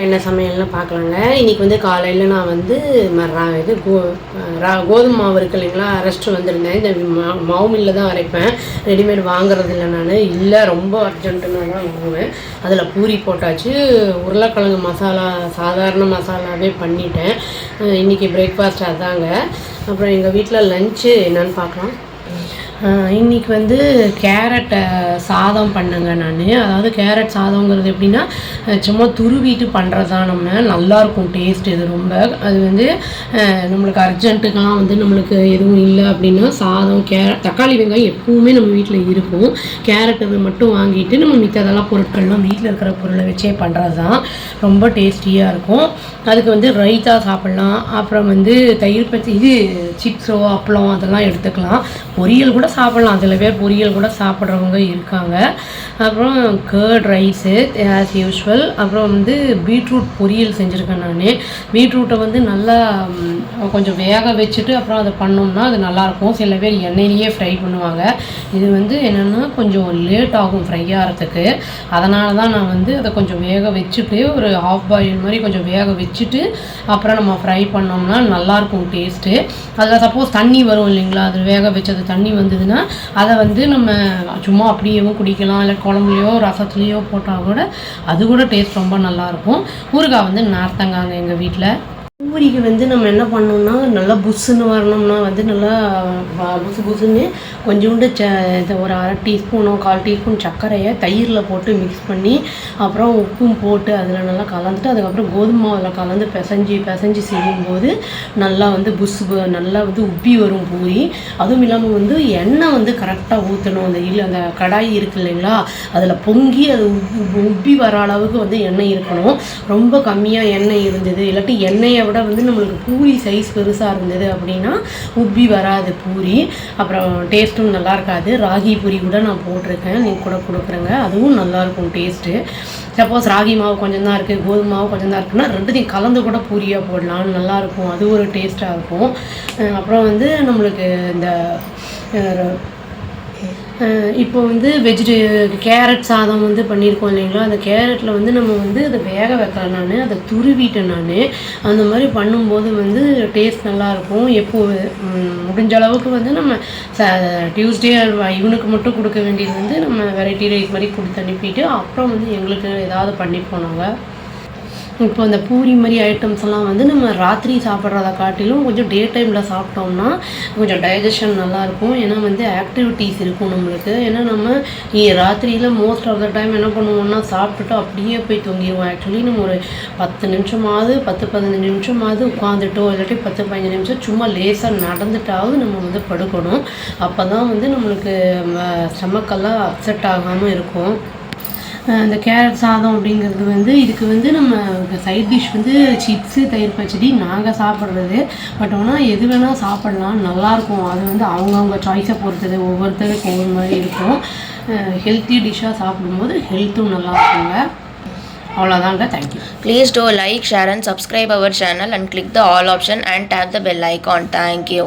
என்ன சமையல்னு பார்க்கலாங்க. இன்றைக்கி வந்து காலையில் நான் வந்து கோதுமை மாவு இருக்கு இல்லைங்களா, அரைச்சிட்டு வந்திருந்தேன். இந்த மாவு மில்லில் தான் அரைப்பேன், ரெடிமேட் வாங்குறது இல்லை. நான் இல்லை ரொம்ப அர்ஜென்ட்டுனா தான் வாங்குவேன். அதில் பூரி போட்டாச்சு. உருளைக்கிழங்கு மசாலா சாதாரண மசாலாவே பண்ணிட்டேன். இன்றைக்கி பிரேக்ஃபாஸ்ட் அதாங்க. அப்புறம் எங்கள் வீட்டில் லஞ்சு என்னென்னு பார்க்கலாம். இன்றைக்கி வந்து கேரட் சாதம் பண்ணுங்க நான். அதாவது கேரட் சாதங்கிறது எப்படின்னா, சும்மா துருவிட்டு பண்ணுறது தான். நல்லாயிருக்கும் டேஸ்ட். இது ரொம்ப அது வந்து நம்மளுக்கு அர்ஜென்ட்டுக்கெல்லாம் வந்து நம்மளுக்கு எதுவும் இல்லை அப்படின்னா சாதம், தக்காளி வெங்காயம் எப்பவுமே நம்ம வீட்டில் இருக்கும். கேரட் இது மட்டும் வாங்கிட்டு நம்ம மித்ததெல்லாம் பொருட்கள்லாம் வீட்டில் இருக்கிற பொருளை வச்சே பண்ணுறது தான். ரொம்ப டேஸ்டியாக இருக்கும். அதுக்கு வந்து ரைத்தா சாப்பிட்லாம். அப்புறம் வந்து தயிர் பச்சை இது சிப்ஸோ அப்பளம் அதெல்லாம் எடுத்துக்கலாம். பொரியல் கூட சாப்பிட்லாம். சில பேர் பொரியல் கூட சாப்பிட்றவங்க இருக்காங்க. அப்புறம் கர்ட் ரைஸு ஆஸ் யூஸ்வல். அப்புறம் வந்து பீட்ரூட் பொரியல் செஞ்சுருக்கேன் நான். பீட்ரூட்டை வந்து நல்லா கொஞ்சம் வேக வச்சுட்டு அப்புறம் அதை பண்ணோம்னா அது நல்லாயிருக்கும். சில பேர் எண்ணெயிலேயே ஃப்ரை பண்ணுவாங்க. இது வந்து என்னென்னா கொஞ்சம் லேட் ஆகும் ஃப்ரை ஆகிறதுக்கு. அதனால தான் நான் வந்து அதை கொஞ்சம் வேக வச்சுட்டு ஒரு ஹாஃப் பாயில் மாதிரி கொஞ்சம் வேக வச்சுட்டு அப்புறம் நம்ம ஃப்ரை பண்ணோம்னா நல்லாயிருக்கும் டேஸ்ட்டு. அதில் சப்போஸ் தண்ணி வரும் இல்லைங்களா, அது வேக வச்சது தண்ணி வந்ததுன்னா அதை வந்து நம்ம சும்மா அப்படியேவும் குடிக்கலாம். இல்லை குழம்புலையோ ரசத்துலேயோ போட்டால் கூட அது கூட டேஸ்ட் ரொம்ப நல்லாயிருக்கும். ஊறுகாய் வந்து நார்த்தங்காங்க எங்கள் வீட்டில். பூரிக்கு வந்து நம்ம என்ன பண்ணோம்னா நல்லா புஷ்ஷுன்னு வரணும்னா வந்து நல்லா புசுன்னு கொஞ்சோண்டு ஒரு அரை டீஸ்பூனோ 1/4 டீஸ்பூன் சர்க்கரையை தயிரில் போட்டு மிக்ஸ் பண்ணி அப்புறம் உப்பும் போட்டு அதில் நல்லா கலந்துட்டு அதுக்கப்புறம் கோதுமை மாவில் கலந்து பிசைஞ்சு செய்யும்போது நல்லா வந்து நல்லா வந்து உப்பி வரும் பூரி. அதுவும் இல்லாமல் வந்து எண்ணெய் வந்து கரெக்டாக ஊற்றணும். அந்த கடாய் இருக்கு இல்லைங்களா, அதில் பொங்கி அது உப்பி வர அளவுக்கு வந்து எண்ணெய் இருக்கணும். ரொம்ப கம்மியாக எண்ணெய் இருந்தது இல்லாட்டி எண்ணெயை விட வந்து நம்மளுக்கு பூரி சைஸ் பெருசாக இருந்தது அப்படின்னா உப்பி வராது பூரி. அப்புறம் டேஸ்ட்டும் நல்லா இருக்காது. ராகி பூரி கூட நான் போட்டிருக்கேன், நீங்கள் கூட கொடுக்குறேங்க. அதுவும் நல்லாயிருக்கும் டேஸ்ட்டு. சப்போஸ் ராகி மாவு கொஞ்சம் தான் இருக்குது, கோதுமை மாவு கொஞ்சம் தான் இருக்குன்னா ரெண்டுத்தையும் கலந்து கூட பூரியாக போடலாம், நல்லாயிருக்கும். அது ஒரு டேஸ்ட்டாக இருக்கும். அப்புறம் வந்து நம்மளுக்கு இந்த இப்போ வந்து கேரட் சாதம் வந்து பண்ணியிருக்கோம் இல்லைங்களா, அந்த கேரட்டில் வந்து நம்ம வந்து அதை வேக வைக்கல, நான் அதை துருவிட்டேன். நான் அந்த மாதிரி பண்ணும்போது வந்து டேஸ்ட் நல்லாயிருக்கும். முடிஞ்ச அளவுக்கு வந்து நம்ம டியூஸ்டே இவனுக்கு மட்டும் கொடுக்க வேண்டியது வந்து நம்ம வெரைட்டி ரைஸ் மாதிரி கொடுத்து அனுப்பிட்டு அப்புறம் வந்து எங்களுக்கு ஏதாவது பண்ணி போனாங்க. இப்போ இந்த பூரி மாதிரி ஐட்டம்ஸ் எல்லாம் வந்து நம்ம ராத்திரி சாப்பிட்றத காட்டிலும் கொஞ்சம் டே டைமில் சாப்பிட்டோம்னா கொஞ்சம் டைஜஷன் நல்லாயிருக்கும். ஏன்னா வந்து ஆக்டிவிட்டீஸ் இருக்கும் நம்மளுக்கு. ஏன்னா நம்ம ராத்திரியில் மோஸ்ட் ஆஃப் த டைம் என்ன பண்ணுவோம்னா சாப்பிட்டுட்டு அப்படியே போய் தூங்கிடுவோம். ஆக்சுவலி நம்ம ஒரு 10 நிமிஷமாவது 10-15 நிமிஷமாவது உட்காந்துட்டோ இல்லாட்டி 10-15 நிமிஷம் சும்மா லேசாக நடந்துட்டாவது நம்ம வந்து படுக்கணும். அப்போ தான் வந்து நம்மளுக்கு ஸ்டமக்கெல்லாம் அப்செட் ஆகாமல் இருக்கும். இந்த கேரட் சாதம் அப்படிங்கிறது வந்து இதுக்கு வந்து நம்ம சைட் டிஷ் வந்து சிப்ஸு தயிர் பச்சடி நாங்கள் சாப்பிட்றது. பட் ஆனால் எது வேணால் சாப்பிட்லாம், நல்லாயிருக்கும். அது வந்து அவங்கவுங்க சாய்ஸை பொறுத்தது, ஒவ்வொருத்தருக்கு ஒவ்வொரு மாதிரி இருக்கும். ஹெல்த்தி டிஷ்ஷாக சாப்பிடும்போது ஹெல்த்தும் நல்லா இருக்குங்க. அவ்வளோதாங்க. Thank you. Please do like, share and subscribe our channel and click the all option and tap the bell icon. Thank you.